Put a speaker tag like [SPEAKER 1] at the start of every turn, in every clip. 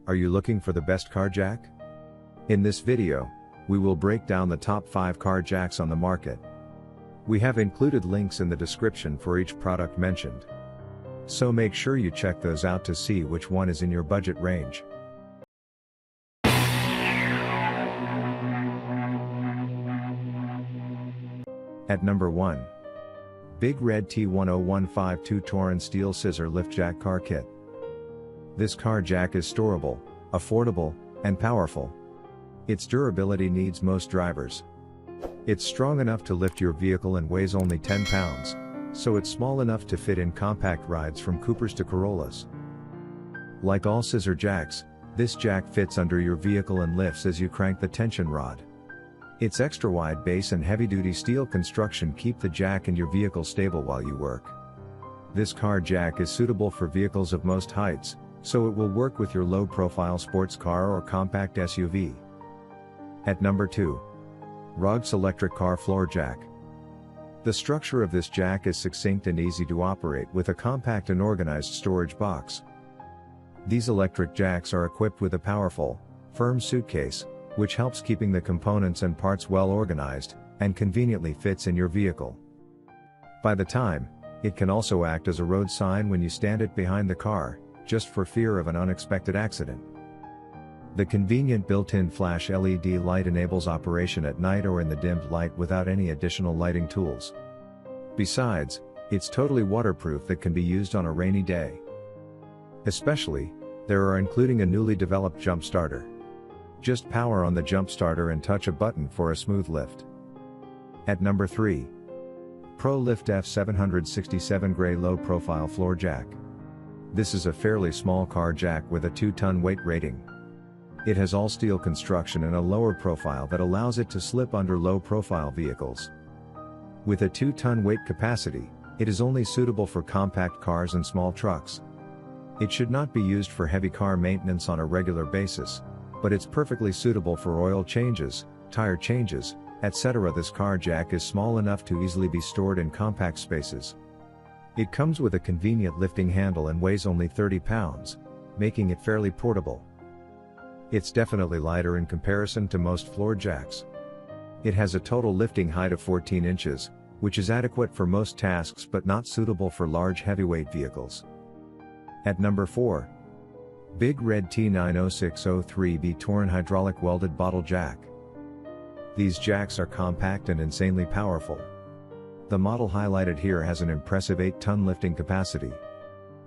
[SPEAKER 1] Are you looking for the best car jack? In this video, we will break down the top 5 car jacks on the market. We have included links in the description for each product mentioned. So make sure you check those out to see which one is in your budget range. At number 1. Big Red T10152 Torin Steel Scissor Lift Jack Car Kit. This car jack is storable, affordable, and powerful. Its durability needs most drivers. It's strong enough to lift your vehicle and weighs only 10 pounds, so it's small enough to fit in compact rides from Coopers to Corollas. Like all scissor jacks, this jack fits under your vehicle and lifts as you crank the tension rod. Its extra-wide base and heavy-duty steel construction keep the jack and your vehicle stable while you work. This car jack is suitable for vehicles of most heights, so it will work with your low-profile sports car or compact SUV. At number 2. ROGTZ Electric Car Floor Jack. The structure of this jack is succinct and easy to operate with a compact and organized storage box. These electric jacks are equipped with a powerful, firm suitcase, which helps keeping the components and parts well organized, and conveniently fits in your vehicle. By the time, it can also act as a road sign when you stand it behind the car, just for fear of an unexpected accident. The convenient built-in flash LED light enables operation at night or in the dimmed light without any additional lighting tools. Besides, it's totally waterproof that can be used on a rainy day. Especially, there are including a newly developed jump starter. Just power on the jump starter and touch a button for a smooth lift. At number 3. ProLift F767 Gray Low Profile Floor Jack. This is a fairly small car jack with a 2-ton weight rating. It has all steel construction and a lower profile that allows it to slip under low-profile vehicles. With a 2-ton weight capacity, it is only suitable for compact cars and small trucks. It should not be used for heavy car maintenance on a regular basis, but it's perfectly suitable for oil changes, tire changes, etc. This car jack is small enough to easily be stored in compact spaces. It comes with a convenient lifting handle and weighs only 30 pounds, making it fairly portable. It's definitely lighter in comparison to most floor jacks. It has a total lifting height of 14 inches, which is adequate for most tasks but not suitable for large heavyweight vehicles. At number 4. Big Red T90603B Torin Hydraulic Welded Bottle Jack. These jacks are compact and insanely powerful. The model highlighted here has an impressive 8-ton lifting capacity.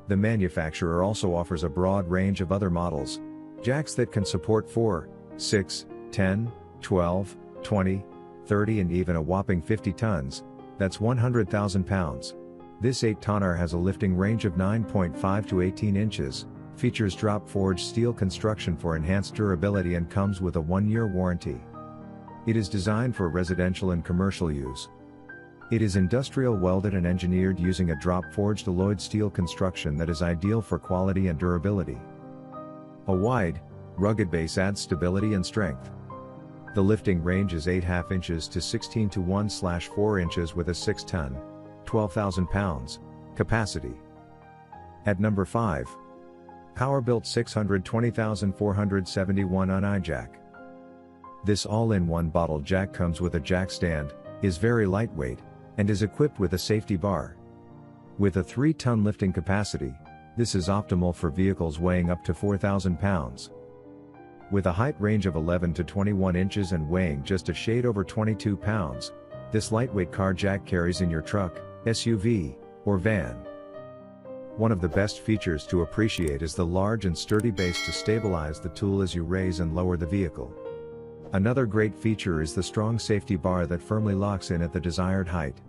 [SPEAKER 1] The manufacturer also offers a broad range of other models, jacks that can support 4, 6, 10, 12, 20, 30 and even a whopping 50 tons, that's 100,000 pounds. This 8-tonner has a lifting range of 9.5 to 18 inches, features drop-forged steel construction for enhanced durability and comes with a 1-year warranty. It is designed for residential and commercial use. It is industrial welded and engineered using a drop-forged alloyed steel construction that is ideal for quality and durability. A wide, rugged base adds stability and strength. The lifting range is 8.5 inches to 16 to 1/4 inches with a 6-ton, 12,000 pounds, capacity. At number 5. Powerbuilt 620,471 Unijack. This all-in-one bottle jack comes with a jack stand, is very lightweight, and is equipped with a safety bar. With a 3-ton lifting capacity, this is optimal for vehicles weighing up to 4,000 pounds. With a height range of 11 to 21 inches and weighing just a shade over 22 pounds, this lightweight car jack carries in your truck, SUV, or van. One of the best features to appreciate is the large and sturdy base to stabilize the tool as you raise and lower the vehicle. Another great feature is the strong safety bar that firmly locks in at the desired height.